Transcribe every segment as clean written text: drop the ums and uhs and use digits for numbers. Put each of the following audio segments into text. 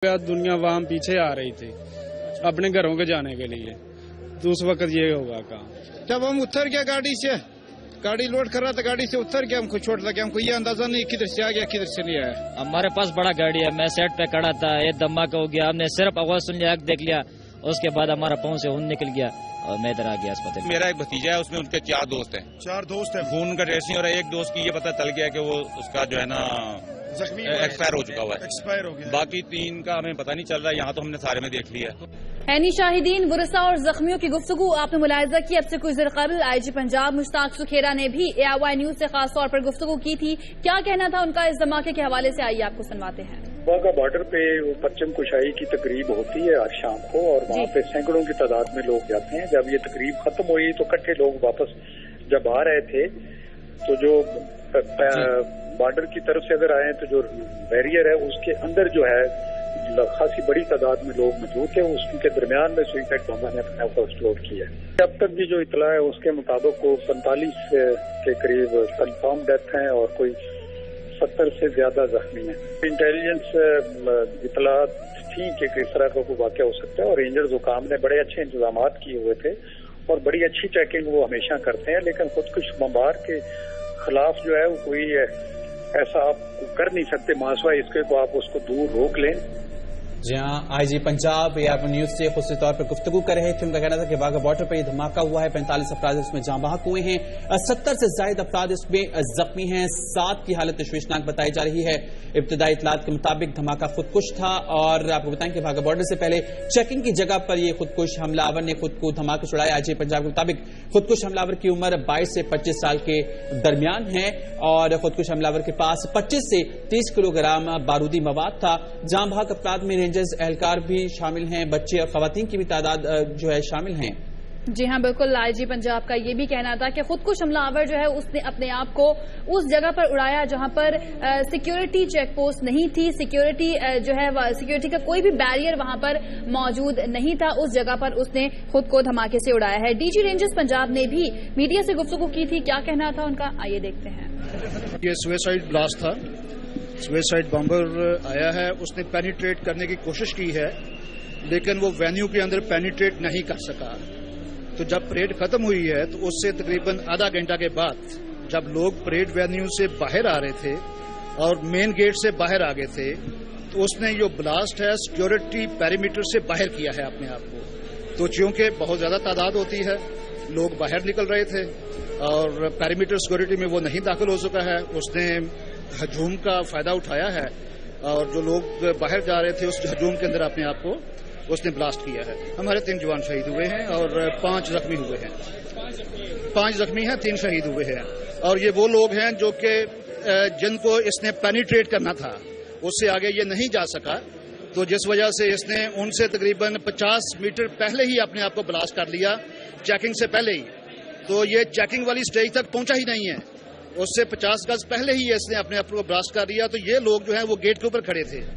दुनिया वहाँ पीछे आ रही थी अपने घरों के जाने के लिए, तो उस वक्त ये होगा कहाँ। जब हम उतर गया गाड़ी से, गाड़ी लोड कर रहा था, गाड़ी से उतर गया, हमको चोट लगा, हमको ये अंदाजा नहीं किधर से आ गया किधर से नहीं आया। हमारे पास बड़ा गाड़ी है, मैं सेट पे खड़ा था, ये धमाका हो गया, हमने सिर्फ आवाज सुन लिया, देख लिया, उसके बाद हमारा पाँव से खून निकल गया और मैं इधर आ गया अस्पताल। मेरा एक भतीजा है, उसमें उनके 4 दोस्त हैं। 4 दोस्त हैं। खून का टेस्ट नहीं हो रहा, एक दोस्त की ये पता चल गया कि वो उसका जो है ना एक्सपायर हो चुका हुआ है, एक्सपायर हो गया। बाकी 3 का हमें पता नहीं चल रहा है, यहाँ तो हमने सारे में देख लिया। हैनी शाहिदीन, वरसा और जख्मियों की गुफ्तगू आपने मुलाहिजा की। अब से कुछ देर कबल IG पंजाब मुश्ताक सुखेरा ने भी AIY न्यूज से खास तौर पर गुफ्तगू की थी। क्या कहना था उनका इस धमाके के हवाले से, आइए आपको सुनवाते हैं। वाघा बॉर्डर पे परचम कुशाई की तकरीब होती है हर शाम को, और वहाँ पे सैकड़ों की तादाद में लोग जाते हैं। जब ये तकरीब खत्म हुई तो इकट्ठे लोग वापस जब आ रहे थे, तो जो बॉर्डर की तरफ से अगर आए तो जो बैरियर है उसके अंदर जो है खासी बड़ी तादाद में लोग मौजूद थे, उसके दरमियान में सुइसाइड बॉम्बर ने अपने ऊपर एक्सप्लोड किया। अब तक भी जो इतला है उसके मुताबिक को 45 के करीब कंफर्म डेथ हैं और कोई 70 से ज्यादा जख्मी हैं। इंटेलिजेंस इतला थी कि किस तरह का कोई वाक़या हो सकता है, और रेंजर्स हुकाम ने बड़े अच्छे इंतजाम किए हुए थे और बड़ी अच्छी चेकिंग वो हमेशा करते हैं, लेकिन खुदकुश बमबार के खिलाफ जो है वो कोई ऐसा आप कर नहीं सकते मासवा इसके को आप उसको दूर रोक लें। जी हाँ, IG पंजाब AIY न्यूज से खुसूसी तौर पर गुफ्तगू कर रहे थे। उनका कहना था कि वाघा बॉर्डर पर यह धमाका हुआ है, 45 अफराद इसमें जाँ बहक हुए हैं, 70 से ज्यादा अफराद इसमें जख्मी हैं, 7 की हालत तशवीशनाक बताई जा रही है। इब्तदाई इतलात के मुताबिक धमाका खुदकुश था, और आपको बताएं कि वाघा बॉर्डर से पहले चेकिंग की जगह पर यह खुदकुश हमलावर ने खुद को धमाके छुड़ाया। IG पंजाब के मुताबिक खुदकुश हमलावर की उम्र 22 से 25 साल के दरमियान है, और खुदकुश हमलावर के पास 25 से 30 किलोग्राम बारूदी मवाद था। जाँ बहक अफराद में एहलकार भी शामिल हैं, बच्चे और खवातीन की भी तादाद जो है शामिल हैं। जी हाँ, बिल्कुल। IG पंजाब का ये भी कहना था कि खुदकुश हमलावर जो है उसने अपने आप को उस जगह पर उड़ाया जहां पर सिक्योरिटी चेक पोस्ट नहीं थी, सिक्योरिटी जो है सिक्योरिटी का कोई भी बैरियर वहां पर मौजूद नहीं था, उस जगह पर उसने खुद को धमाके से उड़ाया है। DG रेंजर्स पंजाब ने भी मीडिया से गुफ्तगू की थी, क्या कहना था उनका, आइए देखते हैं। ये सुसाइड ब्लास्ट था, सुसाइड बॉम्बर आया है, उसने पेनिट्रेट करने की कोशिश की है, लेकिन वो वेन्यू के अंदर पेनिट्रेट नहीं कर सका। तो जब परेड खत्म हुई है तो उससे तकरीबन आधा घंटा के बाद जब लोग परेड वेन्यू से बाहर आ रहे थे और मेन गेट से बाहर आ गए थे, तो उसने जो ब्लास्ट है सिक्योरिटी पेरीमीटर से बाहर किया है अपने आप को। तो चूंकि बहुत ज्यादा तादाद होती है, लोग बाहर निकल रहे थे और पेरीमीटर सिक्योरिटी में वो नहीं दाखिल हो सका है, उसने हजूम का फायदा उठाया है और जो लोग बाहर जा रहे थे उस हजूम के अंदर अपने आप को उसने ब्लास्ट किया है। हमारे 3 जवान शहीद हुए हैं और 5 जख्मी हुए हैं। 5 जख्मी हैं, 3 शहीद हुए हैं, और ये वो लोग हैं जो कि जिनको इसने पेनिट्रेट करना था, उससे आगे ये नहीं जा सका, तो जिस वजह से इसने उनसे तकरीबन 50 मीटर पहले ही अपने आप को ब्लास्ट कर लिया, चेकिंग से पहले ही। तो ये चेकिंग वाली स्टेज तक पहुंचा ही नहीं है, उससे 50 गज पहले ही इसने अपने आप को ब्लास्ट कर दिया। तो ये लोग जो है वो गेट के ऊपर खड़े थे।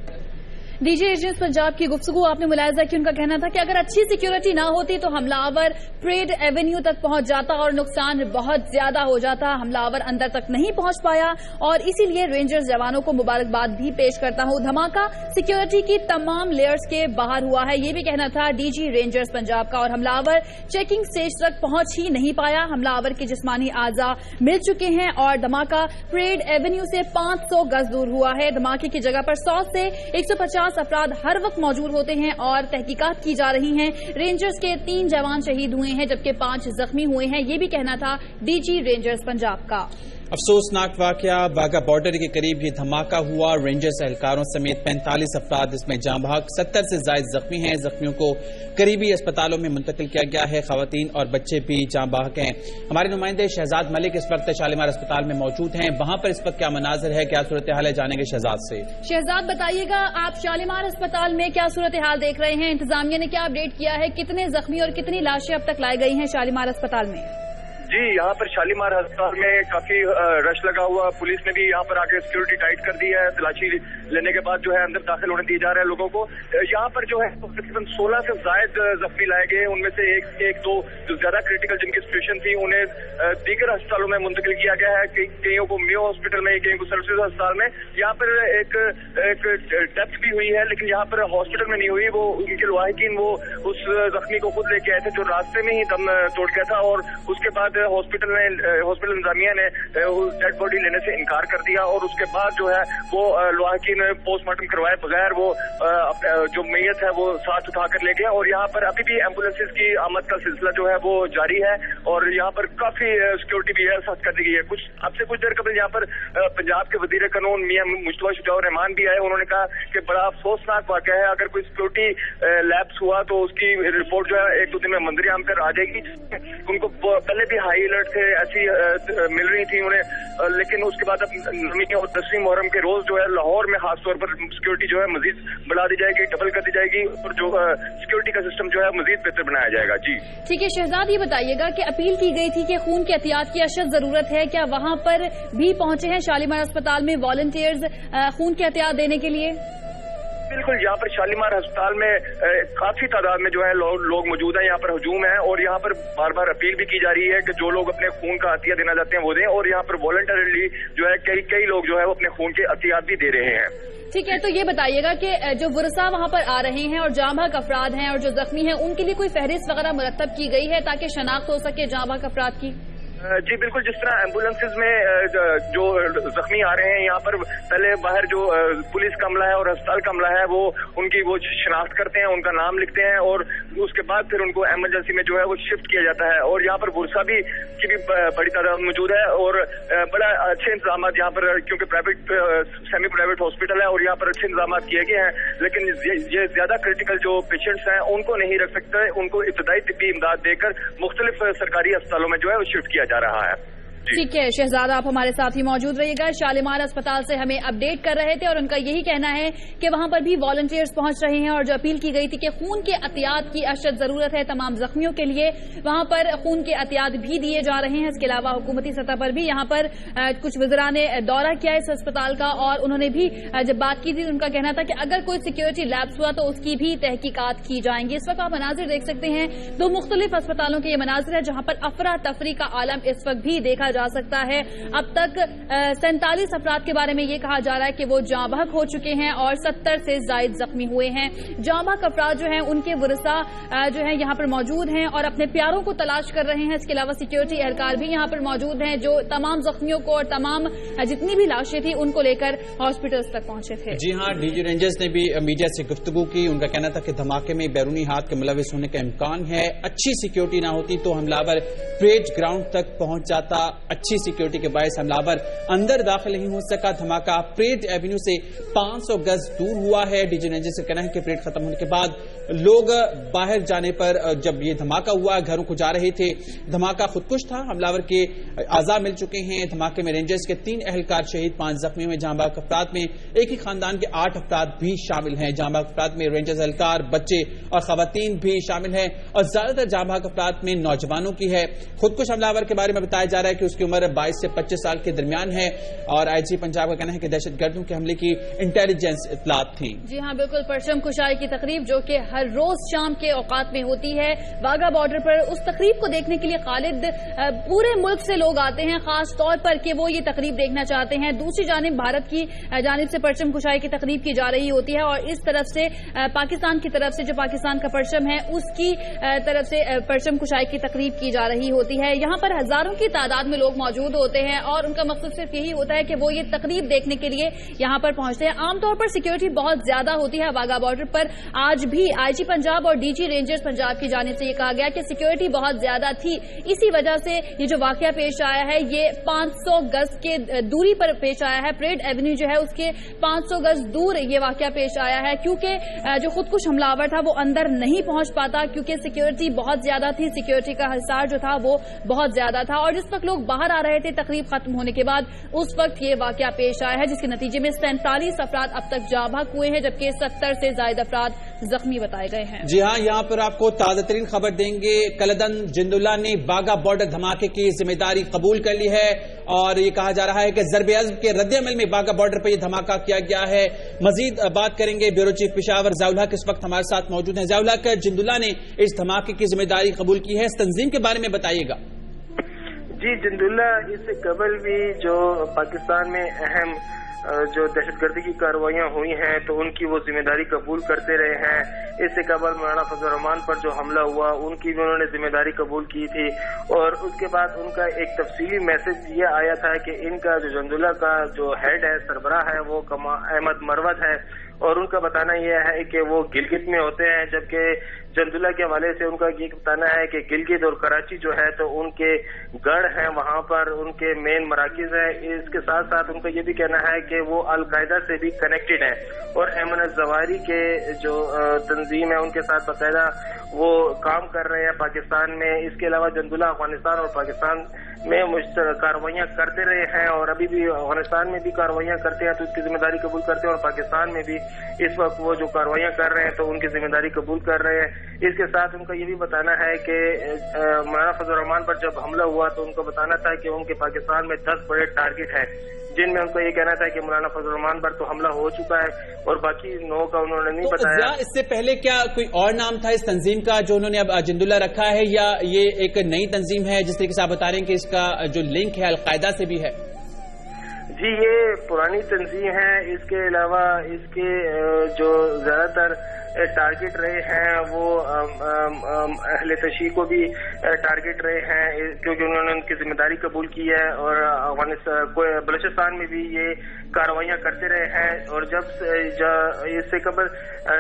DG रेंजर्स पंजाब की गुफ्तगू आपने मुलाहिजा की। उनका कहना था कि अगर अच्छी सिक्योरिटी ना होती तो हमलावर परेड एवेन्यू तक पहुंच जाता और नुकसान बहुत ज्यादा हो जाता। हमलावर अंदर तक नहीं पहुंच पाया और इसीलिए रेंजर्स जवानों को मुबारकबाद भी पेश करता हूं। धमाका सिक्योरिटी की तमाम लेयर्स के बाहर हुआ है, ये भी कहना था DG रेंजर्स पंजाब का, और हमलावर चेकिंग स्टेज तक पहुंच ही नहीं पाया। हमलावर के जिस्मानी आजा मिल चुके हैं और धमाका परेड एवेन्यू से 500 गज दूर हुआ है। धमाके की जगह पर 100 से 150 अफराद हर वक्त मौजूद होते हैं और तहकीकात की जा रही हैं। रेंजर्स के 3 जवान शहीद हुए हैं जबकि 5 जख्मी हुए हैं, ये भी कहना था DG रेंजर्स पंजाब का। अफसोसनाक वाकया, वाघा बॉर्डर के करीब ये धमाका हुआ, रेंजर्स एहलकारों समेत 45 अफराद इसमें जाँ बहक, 70 से ज्यादा जख्मी हैं। जख्मियों को करीबी अस्पतालों में मुंतकिल किया गया है, खवातीन और बच्चे भी जाँ बहक हैं। हमारे नुमाइंदे शहजाद मलिक इस वक्त शालीमार अस्पताल में मौजूद हैं, वहां पर इस वक्त क्या मनाजिर है, क्या सूरत हाल है, जानेंगे शहजाद से। शहजाद बताइएगा, आप शालीमार अस्पताल में क्या सूरत हाल देख रहे हैं, इंतजामिया ने क्या अपडेट किया है, कितने जख्मी और कितनी लाशें अब तक लाई गई हैं शालीमार अस्पताल में? जी, यहाँ पर शालीमार अस्पताल में काफी रश लगा हुआ, पुलिस ने भी यहाँ पर आकर सिक्योरिटी टाइट कर दी है, तलाशी लेने के बाद जो है अंदर दाखिल होने दिए जा रहे हैं लोगों को। यहाँ पर जो है तकरीबन 16 से जायद जख्मी लाए गए, उनमें से एक दो जो ज्यादा क्रिटिकल जिनकी सिचुएशन थी उन्हें दीगर अस्पतालों में मुंतकिल किया गया है, कईयों को मियो हॉस्पिटल में, कईयों को सर्विसेज अस्पताल में। यहाँ पर एक डेथ भी हुई है, लेकिन यहाँ पर हॉस्पिटल में नहीं हुई। वो उनके लवाहिकीन वो उस जख्मी को खुद लेके आए थे जो रास्ते में ही दम तोड़ गया था, और उसके बाद हॉस्पिटल इंतजामिया ने डेड बॉडी लेने से इनकार कर दिया, और उसके बाद जो है वो लवाहिकीन पोस्टमार्टम करवाए बगैर वो जो मैयत है वो साथ उठा कर ले गए। और यहाँ पर अभी भी एम्बुलेंसेज की आमद का सिलसिला जो है वो जारी है, और यहाँ पर काफी सिक्योरिटी भी सख्त कर दी गई है। अब से कुछ देर कबल यहाँ पर पंजाब के वजीर कानून मियां मुस्तफा शुजाउर रहमान भी आए। उन्होंने कहा कि बड़ा अफसोसनाक वाक़या है, अगर कोई सिक्योरिटी लैप्स हुआ तो उसकी रिपोर्ट जो है 1-2 दिन में मंजूरी आम पर आ जाएगी। उनको पहले भी हाई अलर्ट थे ऐसी मिल रही थी उन्हें, लेकिन उसके बाद अब 9वीं और 10वीं मुहर्रम के रोज जो है लाहौर में खासतौर पर सिक्योरिटी जो है मजीद बढ़ा दी जाएगी, डबल कर दी जाएगी, और जो सिक्योरिटी का सिस्टम जो है मजीद बेहतर बनाया जाएगा। जी ठीक है शहजाद, ये बताइएगा कि अपील की गई थी कि खून की एहतियात की अशद जरूरत है, क्या वहां पर भी पहुंचे हैं शालीमार अस्पताल में वॉलंटियर्स खून की एहतियात देने के लिए? बिल्कुल, यहाँ पर शालीमार अस्पताल में काफी तादाद में जो है लोग मौजूद हैं। यहाँ पर हजूम है, और यहाँ पर बार बार अपील भी की जा रही है कि जो लोग अपने खून का अतिया देना चाहते हैं वो दें, और यहाँ पर वॉलंटरली जो है कई लोग जो है वो अपने खून के अतियात भी दे रहे हैं। ठीक है, तो ये बताइएगा कि जो वुरसा वहां पर आ रहे हैं और जाँ बहक अफराद हैं और जो जख्मी हैं उनके लिए कोई फहरिस्त वगैरह मुरतब की गई है ताकि शनाख्त हो सके जाँ बहक अफराद की? जी बिल्कुल, जिस तरह एम्बुलेंसेज में जो जख्मी आ रहे हैं, यहाँ पर पहले बाहर जो पुलिस का अमला है और अस्पताल का अमला है वो उनकी वो शनाख्त करते हैं, उनका नाम लिखते हैं, और उसके बाद फिर उनको एमरजेंसी में जो है वो शिफ्ट किया जाता है। और यहाँ पर बुरसा की भी बड़ी तादाद मौजूद है, और बड़ा अच्छे इंतजाम यहाँ पर, क्योंकि प्राइवेट सेमी प्राइवेट हॉस्पिटल है और यहाँ पर अच्छे इंतजाम किए गए हैं, लेकिन ये ज्यादा क्रिटिकल जो पेशेंट्स हैं उनको नहीं रख सकते, उनको इब्तदाई तिब्बी इमदाद देकर मुख्तलिफ सरकारी अस्पतालों में जो है वो शिफ्ट किया जा रहा है। ठीक है शहजाद, आप हमारे साथ ही मौजूद रहिएगा। शालीमार अस्पताल से हमें अपडेट कर रहे थे और उनका यही कहना है कि वहां पर भी वॉलंटियर्स पहुंच रहे हैं, और जो अपील की गई थी कि खून के एहतियात की अशद जरूरत है तमाम जख्मियों के लिए, वहां पर खून के एहतियात भी दिए जा रहे हैं। इसके अलावा हुकूमती सतह पर भी यहाँ पर कुछ वज़रा ने दौरा किया इस अस्पताल का, और उन्होंने भी जब बात की थी उनका कहना था कि अगर कोई सिक्योरिटी लैप्स हुआ तो उसकी भी तहकीकात की जाएंगी। इस वक्त आप मनाजिर देख सकते हैं, 2 मुख्तलिफ अस्पतालों के ये मनाजिर है जहां पर अफरा तफरी का आलम इस वक्त भी देखा जा सकता है। अब तक 47 अफराद के बारे में ये कहा जा रहा है कि वो जाँ बहक हो चुके हैं और 70 से जायद जख्मी हुए हैं। जाँ बहक अफराद जो हैं उनके वरसा जो है यहाँ पर मौजूद हैं और अपने प्यारों को तलाश कर रहे हैं। इसके अलावा सिक्योरिटी एहलकार भी यहाँ पर मौजूद हैं जो तमाम जख्मियों को और तमाम जितनी भी लाशें थी उनको लेकर हॉस्पिटल्स तक पहुंचे थे। जी हाँ, डीजी रेंजर्स ने भी मीडिया से गुफ्तगू की। उनका कहना था कि धमाके में बैरूनी हाथ के मुलविस होने का इम्कान है। अच्छी सिक्योरिटी ना होती तो हमलावर परेड ग्राउंड तक पहुंच जाता। अच्छी सिक्योरिटी के बायस हमलावर अंदर दाखिल नहीं हो सका। धमाका परेड एवेन्यू से 500 गज दूर हुआ है। डीजी रेंजर्स का कहना है कि परेड खत्म होने के बाद लोग बाहर जाने पर, जब ये धमाका हुआ घरों को जा रहे थे, धमाका खुदकुश था। हमलावर के आज़ा मिल चुके हैं। धमाके में रेंजर्स के 3 एहलकार शहीद, 5 जख्मी में जाँ बहक अफराद में एक ही खानदान के 8 अफराद भी शामिल हैं। जाँ बहक अफराद में रेंजर्स एहलकार, बच्चे और खवातीन भी शामिल हैं और ज्यादातर जाँ बहक अफराद में नौजवानों की है। खुदकुश हमलावर के बारे में बताया जा रहा है कि उसकी उम्र 22 से 25 साल के दरमियान है और आईजी पंजाब का कहना है कि दहशतगर्दों के हमले की इंटेलिजेंस इत्तलात थी। जी हाँ बिल्कुल, परचम कुशाई की तकरीब जो कि हर रोज शाम के औकात में होती है वाघा बॉर्डर पर, उस तकरीब को देखने के लिए खालिद पूरे मुल्क से लोग आते हैं, खास तौर पर कि वो ये तकरीब देखना चाहते हैं। दूसरी जानिब भारत की जानिब से परचम कुशाई की तकरीब की जा रही होती है और इस तरफ से पाकिस्तान की तरफ से जो पाकिस्तान का परचम है उसकी तरफ से परचम कुशाई की तकरीब की जा रही होती है। यहाँ पर हजारों की तादाद में लोग मौजूद होते हैं और उनका मकसद सिर्फ यही होता है कि वो ये तकरीब देखने के लिए यहाँ पर पहुंचते हैं। आमतौर पर सिक्योरिटी बहुत ज्यादा होती है वाघा बॉर्डर पर। आज भी आईजी पंजाब और डीजी रेंजर्स पंजाब की जानिब से ये कहा गया कि सिक्योरिटी बहुत ज्यादा थी, इसी वजह से ये जो वाकया पेश आया है ये 500 गज के दूरी पर पेश आया है। परेड एवेन्यू जो है उसके 500 गज दूर ये वाकया पेश आया है, क्योंकि जो खुदकुश हमलावर था वो अंदर नहीं पहुंच पाता क्योंकि सिक्योरिटी बहुत ज्यादा थी, सिक्योरिटी का हिसार जो था वो बहुत ज्यादा था। और जिस वक्त लोग बाहर आ रहे थे तकरीब खत्म होने के बाद, उस वक्त ये वाकया पेश आया है, जिसके नतीजे में 47 अफराद अब तक जाँ बहक हुए हैं, जबकि 70 से ज्यादा अफराद जख्मी बताए गए हैं। जी हाँ, यहाँ पर आपको ताजा तरीन खबर देंगे। कलदन जिंदुल्ला ने बागा बॉर्डर धमाके की जिम्मेदारी कबूल कर ली है और ये कहा जा रहा है कि ज़र्ब अज़्म के रद्द-ए-अमल में बागा बॉर्डर पर यह धमाका किया गया है। मजीद बात करेंगे ब्यूरो चीफ पेशावर ज़ियाउल हक इस वक्त हमारे साथ मौजूद हैं। ज़ियाउल हक, जिंदुल्ला ने इस धमाके की जिम्मेदारी कबूल की है, इस तंजीम के बारे में बताइएगा। जी, जिंदुल्ला इससे कबल भी जो पाकिस्तान में अहम जो दहशतगर्दी की कार्रवाइयां हुई हैं तो उनकी वो जिम्मेदारी कबूल करते रहे हैं। इससे कबल मौलाना फजल रहमान पर जो हमला हुआ उनकी भी उन्होंने जिम्मेदारी कबूल की थी और उसके बाद उनका एक तफसीली मैसेज ये आया था कि इनका जो जिंदुल्ला का जो हेड है, सरबराह है, वो अहमद मरवत है और उनका बताना यह है कि वो गिलगित में होते हैं, जबकि जिंदुल्ला के हवाले से उनका ये बताना है कि गिलगित और कराची जो है तो उनके गढ़ हैं, वहां पर उनके मेन मराकिज हैं। इसके साथ साथ उनका ये भी कहना है कि वो अलकायदा से भी कनेक्टेड है और अयमन अज़वारी के जो तंजीम है उनके साथ बाकायदा वो काम कर रहे हैं पाकिस्तान में। इसके अलावा जिंदुल्ला अफगानिस्तान और पाकिस्तान में कार्रवाइयां करते रहे हैं और अभी भी अफगानिस्तान में भी कार्रवाइयां करते हैं तो उसकी जिम्मेदारी कबूल करते हैं और पाकिस्तान में भी इस वक्त वो जो कार्रवाइयां कर रहे हैं तो उनकी जिम्मेदारी कबूल कर रहे हैं। इसके साथ उनका ये भी बताना है कि मौलाना फजल रहमान पर जब हमला हुआ तो उनका बताना था कि उनके पाकिस्तान में 10 बड़े टारगेट हैं, जिनमें उनको ये कहना था कि मौलाना फजल रहमान पर तो हमला हो चुका है और बाकी 9 का उन्होंने नहीं बताया। इससे पहले क्या कोई और नाम था इस तंजीम का जो उन्होंने अब जिंदुल्ला रखा है या ये एक नई तंजीम है जिस तरीके से आप बता रहे हैं कि इसका जो लिंक है अलकायदा से भी है? जी, ये पुरानी तंजीम है। इसके अलावा इसके जो ज्यादातर टारगेट रहे हैं वो अहले तशी को भी टारगेट रहे हैं क्योंकि उन्होंने उनकी जिम्मेदारी कबूल की है और बलूचिस्तान में भी ये कार्रवाइयां करते रहे हैं और जब इससे कबल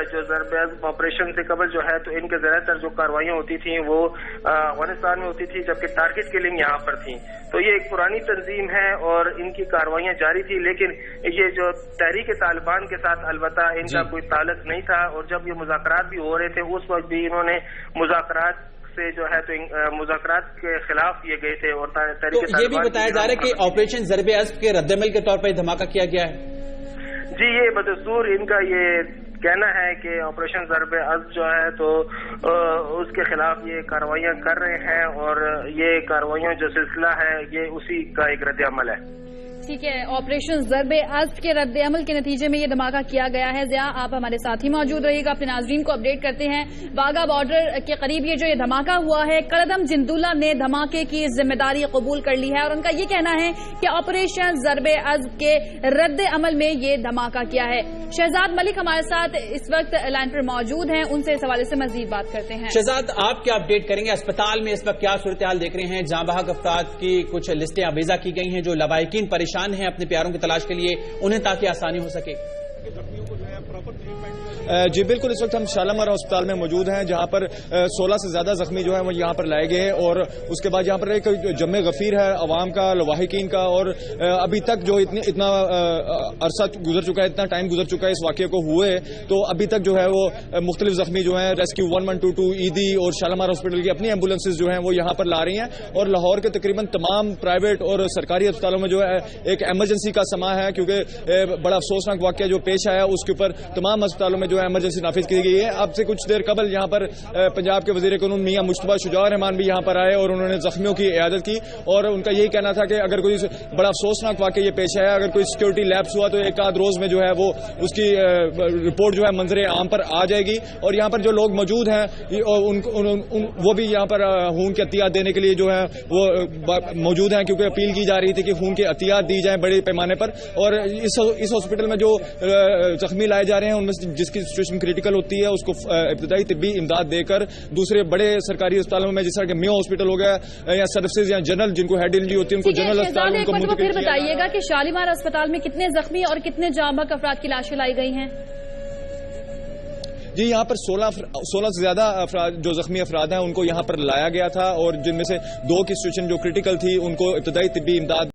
जो ज़र्ब अज़्म ऑपरेशन से कबल जो है तो इनके ज्यादातर जो कार्रवाइयां होती थी वो अफगानिस्तान में होती थी जबकि टारगेट किलिंग यहाँ पर थी। तो ये एक पुरानी तंजीम है और इनकी कार्रवाइयां जारी थी, लेकिन ये जो तहरीक तालिबान के साथ अलबत्ता इनका कोई ताल्लुक नहीं था और जब ये मुज़ाकरात भी हो रहे थे उस वक्त भी इन्होंने मुज़ाकरात से जो है तो मुज़ाकरात के खिलाफ ये गए थे और तहरीक तो ये भी बताया जा रहा है कि ऑपरेशन ज़र्ब अज़्म के रद्द-ए-अमल के तौर पर धमाका किया गया है। जी, ये बदस्तूर इनका ये कहना है कि ऑपरेशन ज़र्ब अज़्म जो है तो उसके खिलाफ ये कार्रवाइयां कर रहे हैं और ये कार्रवाइयों जो सिलसिला है ये उसी का एक रद्द-ए-अमल है। ठीक है, ऑपरेशन ज़र्ब अज़्म के रद्द-ए-अमल के नतीजे में ये धमाका किया गया है। ज़िया, आप हमारे साथ ही मौजूद रहिएगा, अपने नाज़रीन को अपडेट करते हैं। वाघा बॉर्डर के करीब ये जो ये धमाका हुआ है, कलदम जिंदुल्ला ने धमाके की जिम्मेदारी कबूल कर ली है और उनका ये कहना है कि ऑपरेशन ज़र्ब अज़्म के रद्द-ए-अमल में ये धमाका किया है। शहजाद मलिक हमारे साथ इस वक्त लाइन पर मौजूद हैं, उनसे इस हवाले से मजीद बात करते हैं। शहजाद, आप क्या अपडेट करेंगे? अस्पताल में इस वक्त क्या सूरत हाल देख रहे हैं? जाँ बहक अफराद की कुछ लिस्टें आवेजा की गई हैं जो लवाहिकीन परेशान हैं अपने प्यारों की तलाश के लिए, उन्हें ताकि आसानी हो सके। जी बिल्कुल, इस वक्त हम शालामार अस्पताल में मौजूद हैं जहां पर 16 से ज्यादा जख्मी जो है वो यहां पर लाए गए हैं और उसके बाद यहां पर एक जमे गफीर है अवाम का, लवाहिकीन का और अभी तक जो इतना अरसा गुजर चुका है, इतना टाइम गुजर चुका है इस वाक़े को हुए, तो अभी तक जो है वो मुख्तलिफ जख्मी जो है रेस्क्यू 1122 ईदी और शालामार हॉस्पिटल की अपनी एम्बुलेंसेज जो है वो यहाँ पर ला रही हैं और लाहौर के तकरीबन तमाम प्राइवेट और सरकारी अस्पतालों में जो है एक एमरजेंसी का समा है क्योंकि बड़ा अफसोसनाक वाक़या जो पेश आया उसके ऊपर तमाम अस्पतालों में जो है एमरजेंसी नाफिज की गई है। अब से कुछ देर कबल यहाँ पर पंजाब के वजीर कानून मियां मुश्तबा शुजा रहमान भी यहाँ पर आए और उन्होंने जख्मियों की इयादत की और उनका यही कहना था कि अगर कोई बड़ा अफसोसनाक वाक़या ये पेश आया, अगर कोई सिक्योरिटी लैप्स हुआ तो एक आध रोज में जो है वो उसकी रिपोर्ट जो है मंजरे आम पर आ जाएगी और यहाँ पर जो लोग मौजूद हैं वो भी यहाँ पर खून के अतियात देने के लिए जो है वो मौजूद हैं क्योंकि अपील की जा रही थी कि खून के अतियात दी जाए बड़े पैमाने पर। और इस हॉस्पिटल में जो जख्मी लाए जा रहे हैं उनमें जिसकी सिचुएशन क्रिटिकल होती है उसको इब्तदाई तिब्बी इमदाद देकर दूसरे बड़े सरकारी अस्पतालों में जिस तरह के मेयो हॉस्पिटल हो गया या सर्विसेज या जनरल जिनको हेड इंजरी होती है उनको जनरल अस्पताल उनको फिर बताइएगा कि शालीमार अस्पताल में कितने जख्मी और कितने जाँ बहक अफराद की लाशें लाई गई हैं? जी यहाँ पर 16 से ज्यादा जो जख्मी अफराद हैं उनको यहाँ पर लाया गया था और जिनमें से 2 की सिचुएशन जो क्रिटिकल थी उनको इब्तदाई तिब्बी इमदाद